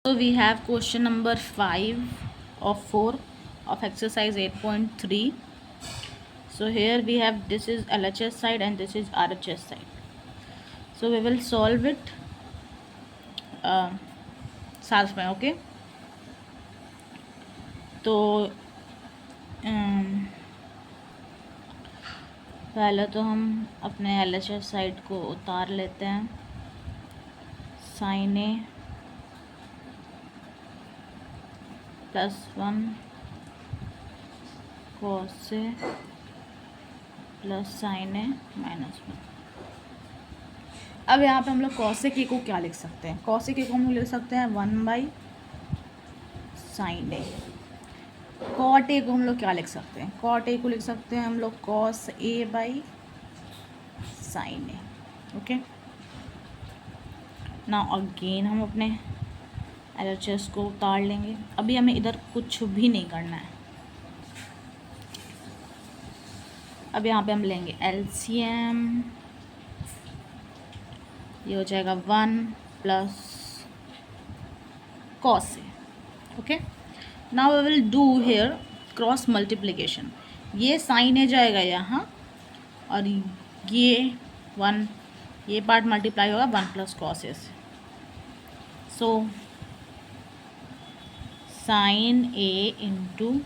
So we have question number 5 of 4 of exercise 8.3. So here we have, this is LHS side and this is RHS side. So we will solve it साथ में. Okay, तो पहले तो हम अपने LHS side को उतार लेते हैं. Sign A +1 cos A plus sine A -1. अब यहाँ पे हम लोग कॉसेक ए को क्या लिख सकते हैं? कॉसेक ए को हम लोग लिख सकते हैं 1/sin ए. कॉट ए को हम लोग क्या लिख सकते हैं? कॉट ए को लिख सकते हैं हम लोग cos a/sin ए. ओके, नाउ अगेन हम अपने LHS को उतार लेंगे. अभी हमें इधर कुछ भी नहीं करना है. अब यहाँ पे हम लेंगे LCM. ये हो जाएगा 1 plus cos A. Okay, now we will do here cross multiplication. ये साइन ए जाएगा यहाँ और ये 1, ये पार्ट मल्टीप्लाई होगा 1 प्लस cos ए से. So sine A into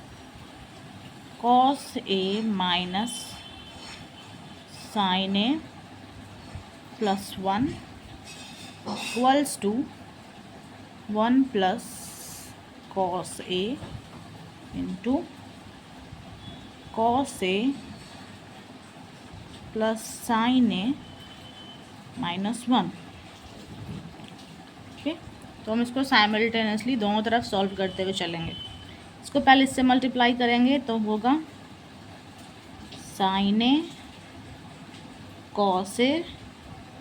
cos A minus sine A plus 1 equals to 1 plus cos A into cos A plus sine A -1. Okay, तो हम इसको साइमल्टेनियसली दोनों तरफ सॉल्व करते हुए चलेंगे. इसको पहले इससे मल्टीप्लाई करेंगे तो होगा साइन ए कॉस ए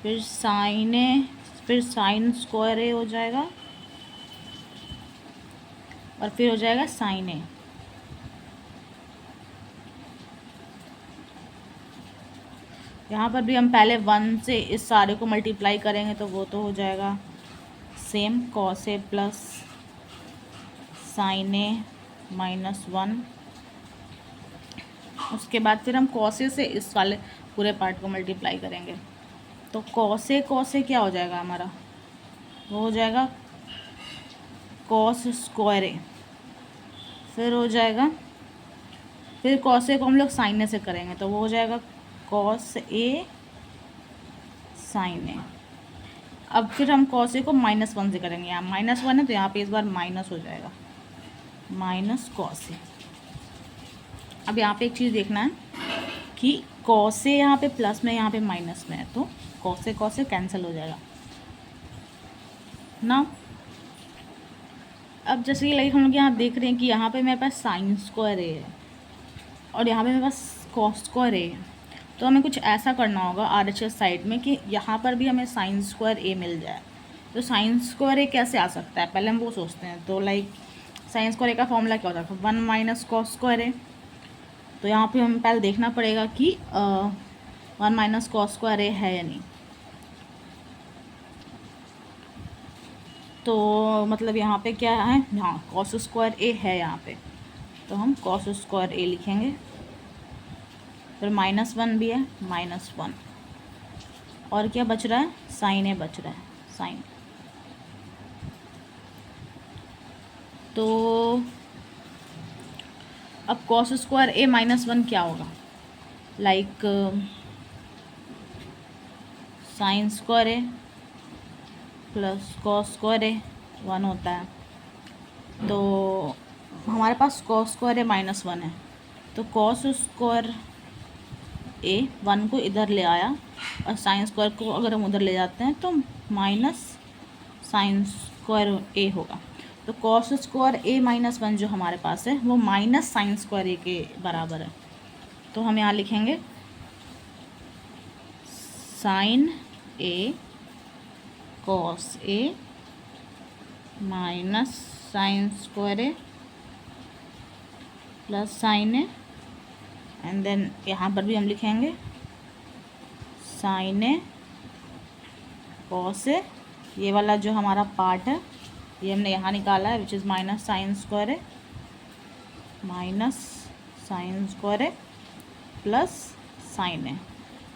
फिर साइन ए फिर साइन स्क्वायर ए हो जाएगा और फिर हो जाएगा साइन ए. यहाँ पर भी हम पहले 1 से इस सारे को मल्टीप्लाई करेंगे तो वो तो हो जाएगा same cos A plus sine A -1. उसके बाद फिर हम cos ए से इस वाले पूरे पार्ट को मल्टीप्लाई करेंगे तो cos ए क्या हो जाएगा हमारा? वो हो जाएगा cos स्क्वायर ए. फिर हो जाएगा, फिर cos ए को हम लोग साइन ए से करेंगे तो वो हो जाएगा cos ए साइन ए. अब फिर हम cos ए को -1 से करेंगे. यहाँ -1 है तो यहाँ पे इस बार माइनस हो जाएगा माइनस cos ए. अब यहाँ पे एक चीज़ देखना है कि cos ए यहाँ पे प्लस में यहाँ पे माइनस में है तो cos ए कैंसिल हो जाएगा ना. अब जैसे कि लाइक हम लोग यहाँ देख रहे हैं कि यहाँ पे मेरे पास साइन स्क्वायर ए है और यहाँ पे मेरे पास cos स्क्वायर ए है. तो हमें कुछ ऐसा करना होगा RHS साइड में कि यहाँ पर भी हमें साइन स्क्वायर ए मिल जाए. तो साइन स्क्वायर ए कैसे आ सकता है पहले हम वो सोचते हैं. तो लाइक साइन स्क्वायर ए का फॉर्मूला क्या होता है? 1 माइनस cos स्क्वायर ए. तो यहाँ पे हमें पहले देखना पड़ेगा कि 1 माइनस cos स्क्वायर ए है या नहीं. तो मतलब यहाँ पे क्या है? हाँ, cos स्क्वायर ए है यहाँ पे तो हम cos स्क्वायर ए लिखेंगे. फिर -1 भी है -1 और क्या बच रहा है? साइन ए बच रहा है साइन. तो अब cos स्क्वायर ए -1 क्या होगा? Like sign square A plus cos square ए 1 होता है. तो हमारे पास cos स्क्वायर ए -1 है तो cos स्क्वायर ए 1 को इधर ले आया और साइन स्क्वायर को अगर हम उधर ले जाते हैं तो माइनस साइन स्क्वायर ए होगा. तो cos स्क्वायर ए -1 जो हमारे पास है वो माइनस साइन स्क्वायर ए के बराबर है. तो हम यहाँ लिखेंगे sine A cos A minus sine square A plus sine A. And then यहाँ पर भी हम लिखेंगे साइन ए cos ए. ये वाला जो हमारा पार्ट है ये हमने यहाँ निकाला है, which is minus sine square A, minus sine square A plus sine A.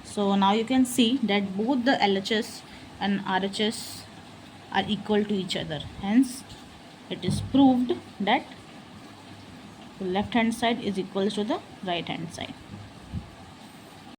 So now you can see that both the LHS and RHS are equal to each other. Hence, it is proved that the left hand side is equal to the right hand side.